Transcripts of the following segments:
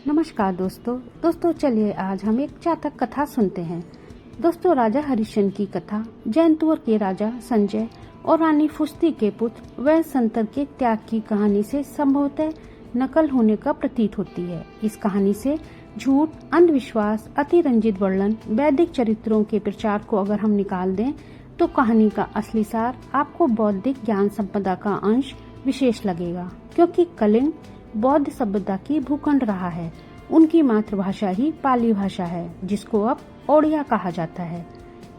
नमस्कार दोस्तों चलिए आज हम एक जातक कथा सुनते हैं। दोस्तों, राजा हरिश्चंद्र की कथा जैनतुवर के राजा संजय और रानी फुस्ती के पुत्र वैनसंतर के त्याग की कहानी से संभवतः नकल होने का प्रतीत होती है। इस कहानी से झूठ, अंधविश्वास, अतिरंजित वर्णन, वैदिक चरित्रों के प्रचार को अगर हम निकाल दें तो कहानी का असली सार आपको बौद्धिक ज्ञान संपदा का अंश विशेष लगेगा, क्योंकि कलिंग बौद्ध सभ्यता की भूखंड रहा है। उनकी मातृभाषा ही पाली भाषा है, जिसको अब ओडिया कहा जाता है।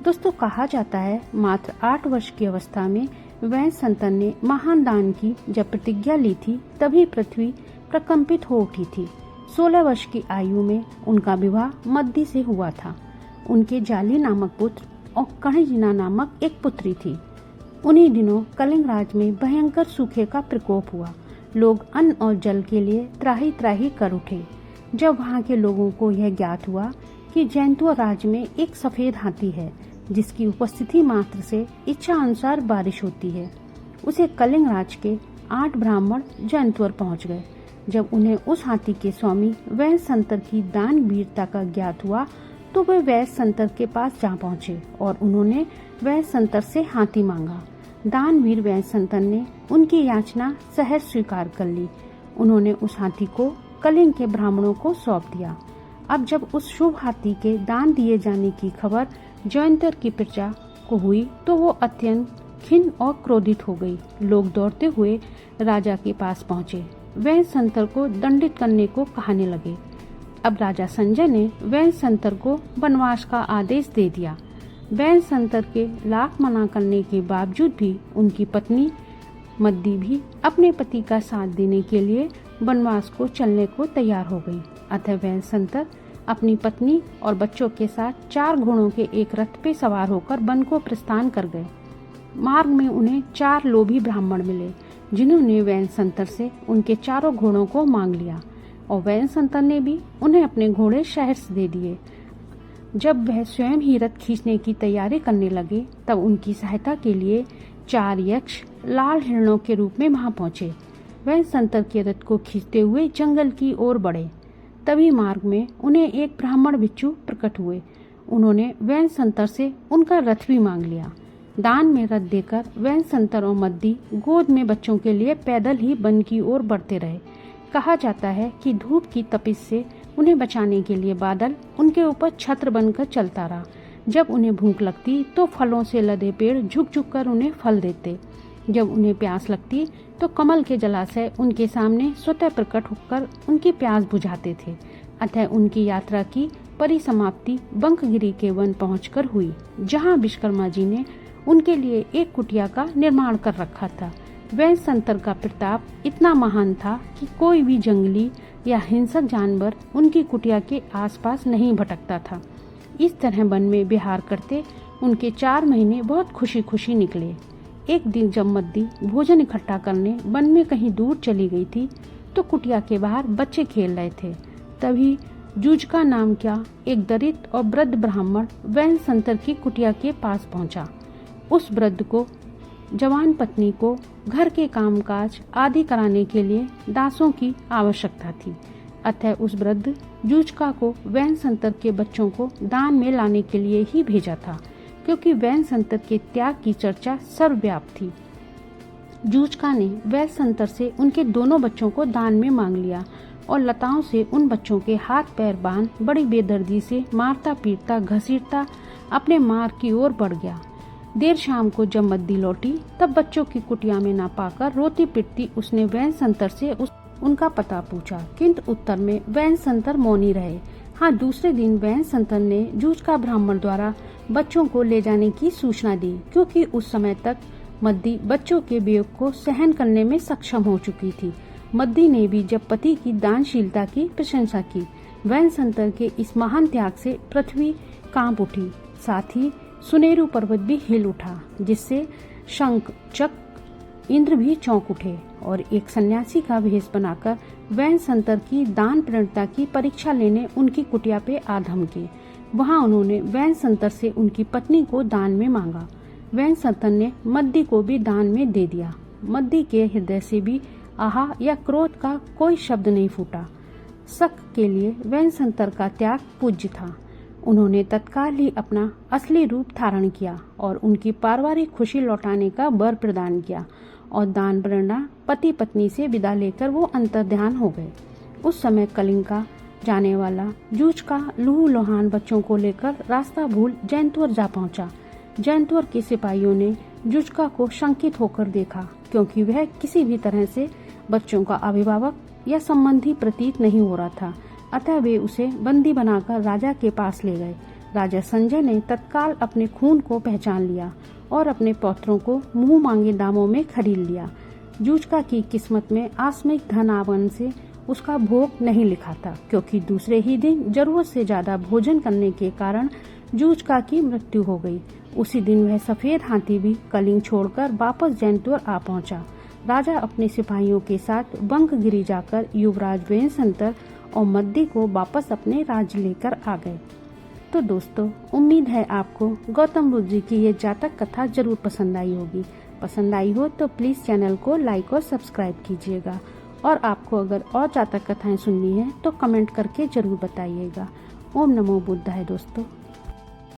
दोस्तों, कहा जाता है मात्र 8 वर्ष की अवस्था में वैनसंतर ने महान दान की जब प्रतिज्ञा ली थी, तभी पृथ्वी प्रकंपित हो उठी थी। 16 वर्ष की आयु में उनका विवाह मद्दी से हुआ था। उनके जाली नामक पुत्र और कणजिना नामक एक पुत्री थी। उन्हीं दिनों कलिंग राज में भयंकर सूखे का प्रकोप हुआ। लोग अन्न और जल के लिए त्राही त्राही कर उठे। जब वहाँ के लोगों को यह ज्ञात हुआ कि जैनतुवर राज्य में एक सफेद हाथी है, जिसकी उपस्थिति मात्र से इच्छा अनुसार बारिश होती है, उसे कलिंग राज के 8 ब्राह्मण जैनतुवर पहुँच गए। जब उन्हें उस हाथी के स्वामी वैनसंतर की दान वीरता का ज्ञात हुआ तो वे वैनसंतर के पास जा पहुँचे और उन्होंने वैनसंतर से हाथी मांगा। दानवीर वैनसंतर ने उनकी याचना सहज स्वीकार कर ली। उन्होंने उस हाथी को कलिंग के ब्राह्मणों को सौंप दिया। अब जब उस शुभ हाथी के दान दिए जाने की खबर जैनतुवर की प्रजा को हुई तो वो अत्यंत खिन्न और क्रोधित हो गई। लोग दौड़ते हुए राजा के पास पहुँचे, वैनसंतर को दंडित करने को कहने लगे। अब राजा संजय ने वैनसंतर को वनवास का आदेश दे दिया। वैनसंतर के लाख मना करने के बावजूद भी उनकी पत्नी मद्दी भी अपने पति का साथ देने के लिए वनवास को चलने को तैयार हो गई। अतः वैनसंतर अपनी पत्नी और बच्चों के साथ 4 घोड़ों के एक रथ पे सवार होकर वन को प्रस्थान कर गए। मार्ग में उन्हें 4 लोभी ब्राह्मण मिले, जिन्होंने वैनसंतर से उनके 4 घोड़ों को मांग लिया और वैनसंतर ने भी उन्हें अपने घोड़े शहर से दे दिए। जब वह स्वयं ही रथ खींचने की तैयारी करने लगे, तब उनकी सहायता के लिए 4 यक्ष लाल हिरणों के रूप में वहां पहुंचे। वैनसंतर के रथ को खींचते हुए जंगल की ओर बढ़े। तभी मार्ग में उन्हें एक ब्राह्मण भिक्षु प्रकट हुए। उन्होंने वैनसंतर से उनका रथ भी मांग लिया। दान में रथ देकर वैनसंतर और मद्दी गोद में बच्चों के लिए पैदल ही वन की ओर बढ़ते रहे। कहा जाता है कि धूप की तपिश से उन्हें बचाने के लिए बादल उनके ऊपर छत्र बनकर चलता रहा। जब उन्हें भूख लगती तो फलों से लदे पेड़ झुक झुक कर उन्हें फल देते। जब उन्हें प्यास लगती तो कमल के जलाशय उनके सामने स्वतः प्रकट होकर उनकी प्यास बुझाते थे। अतः उनकी यात्रा की परिसमाप्ति बंकगिरी के वन पहुंचकर हुई, जहां विश्वकर्मा जी ने उनके लिए एक कुटिया का निर्माण कर रखा था। वैनसंतर का प्रताप इतना महान था कि कोई भी जंगली या हिंसक जानवर उनकी कुटिया के आसपास नहीं भटकता था। इस तरह वन में विहार करते उनके 4 महीने बहुत खुशी खुशी निकले। एक दिन जब मद्दी भोजन इकट्ठा करने वन में कहीं दूर चली गई थी तो कुटिया के बाहर बच्चे खेल रहे थे। तभी जूझका नाम का एक दरिद्र और वृद्ध ब्राह्मण वैनसंतर की कुटिया के पास पहुंचा। उस वृद्ध को जवान पत्नी को घर के कामकाज आदि कराने के लिए दासों की आवश्यकता थी। अतः उस वृद्ध जूझका को वैनसंतर के बच्चों को दान में लाने के लिए ही भेजा था, क्योंकि वैनसंतर के त्याग की चर्चा सर्वव्यापी थी। जूझका ने वैनसंतर से उनके दोनों बच्चों को दान में मांग लिया और लताओं से उन बच्चों के हाथ पैर बांध बड़ी बेदर्दी से मारता पीटता घसीटता अपने मार्ग की ओर बढ़ गया। देर शाम को जब मद्दी लौटी तब बच्चों की कुटिया में न पाकर रोती पिटती उसने वैनसंतर से उनका पता पूछा, किंतु उत्तर में वैनसंतर मौनी रहे। हाँ, दूसरे दिन वैनसंतर ने जूझका ब्राह्मण द्वारा बच्चों को ले जाने की सूचना दी, क्योंकि उस समय तक मद्दी बच्चों के वियोग को सहन करने में सक्षम हो चुकी थी। मद्दी ने भी जब पति की दानशीलता की प्रशंसा की। वैनसंतर के इस महान त्याग से पृथ्वी कांप उठी, साथ ही सुनेरु पर्वत भी हिल उठा, जिससे शंख चक्र इंद्र भी चौंक उठे और एक सन्यासी का भेष बनाकर वैनसंतर की दान प्रणता की परीक्षा लेने उनकी कुटिया पे आ धमके। वहां उन्होंने वैनसंतर से उनकी पत्नी को दान में मांगा। वैनसंतर ने मद्दी को भी दान में दे दिया। मद्दी के हृदय से भी आहा या क्रोध का कोई शब्द नहीं फूटा। शक के लिए वेनसंतर का त्याग पूज्य था। उन्होंने तत्काल ही अपना असली रूप धारण किया और उनकी पारिवारिक खुशी लौटाने का वर प्रदान किया और दान प्रेरणा पति पत्नी से विदा लेकर वो अंतर्ध्यान हो गए। उस समय कलिंग का जाने वाला जूझ का लूहूलुहान बच्चों को लेकर रास्ता भूल जैंतुवर जा पहुंचा। जैंतुवर के सिपाहियों ने जुझका को शंकित होकर देखा, क्योंकि वह किसी भी तरह से बच्चों का अभिभावक या संबंधी प्रतीत नहीं हो रहा था। अतः वे उसे बंदी बनाकर राजा के पास ले गए। राजा संजय ने तत्काल अपने खून को पहचान लिया और अपने पौत्रों को मुंह मांगे दामों में खरीद लिया। जूझका की किस्मत में आकस्मिक धन आवरण से उसका भोग नहीं लिखा था, क्योंकि दूसरे ही दिन जरूरत से ज्यादा भोजन करने के कारण जूझका की मृत्यु हो गई। उसी दिन वह सफेद हाथी भी कलिंग छोड़कर वापस जैंतुवर आ पहुंचा। राजा अपने सिपाहियों के साथ बंकगिरी जाकर युवराज वेनसंतर और मद्दी को वापस अपने राज्य लेकर आ गए। तो दोस्तों, उम्मीद है आपको गौतम बुद्ध जी की ये जातक कथा जरूर पसंद आई होगी। पसंद आई हो तो प्लीज चैनल को लाइक और सब्सक्राइब कीजिएगा, और आपको अगर और जातक कथाएं सुननी है तो कमेंट करके जरूर बताइएगा। ओम नमो बुद्धाय दोस्तों।